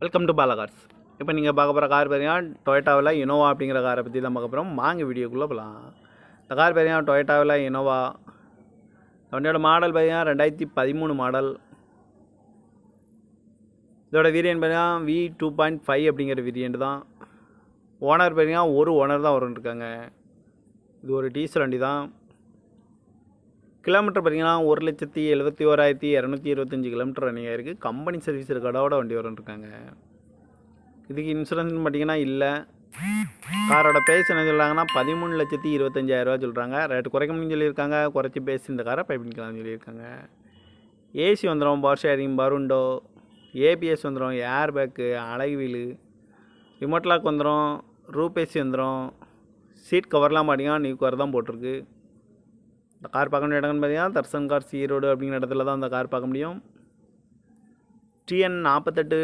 Welcome to Bala cars. இப்போ நீங்கள் பார்க்க போகிற கார் பார்த்தீங்கன்னா டொயோட்டாவில் இனோவா அப்படிங்கிற காரை பற்றி தான் பார்க்க போகிறோம். வாங்க வீடியோக்குள்ளே போகலாம். இந்த கார் பார்த்தீங்கன்னா டொயோட்டாவில் இனோவா. வண்டியோட மாடல் பார்த்தீங்கன்னா 2013 மாடல். இதோட வேரியன்ட் பார்த்தீங்கன்னா V2.5 அப்படிங்கிற வேரியன்ட் தான். ஓனர் பார்த்தீங்கன்னா ஒரு ஓனர் தான் இருக்காங்க. இது ஒரு டீசல் வண்டி தான். கிலோமீட்டர் பார்த்தீங்கன்னா 1,71,225 கிலோமீட்டர் ரன்னிங் ஆகிருக்கு. கம்பெனி சர்வீஸ் ரெக்கார்டோட வண்டி இருக்காங்க. இதுக்கு இன்சூரன்ஸ்னு பார்த்தீங்கன்னா இல்லை. காரோட ப்ரைஸ் என்ன சொல்கிறாங்கன்னா 13,25,000 சொல்கிறாங்க. ரேட்டு குறைக்க முடியும்னு சொல்லியிருக்காங்க. குறைச்சி பேசி இந்த காரை பை பண்ணிக்கலாம்னு சொல்லியிருக்காங்க. ஏசி வந்துடும், பவர் ஷேரிங், பருண்டோ, ஏபிஎஸ் வந்துடும், ஏர் பேக்கு, அழகு வீலு, ரிமோட் லாக் வந்துடும், ரூப் ஏசி வந்துடும். சீட் கவர்லாம் பார்த்தீங்கன்னா நியூ கவர் தான் போட்டிருக்கு. இந்த கார் பார்க்க வேண்டிய இடம்னு பார்த்தீங்கன்னா தர்சன் கார்ஸ் ஈரோடு அப்படிங்கிற இடத்துல தான் அந்த கார் பார்க்க முடியும். TN 48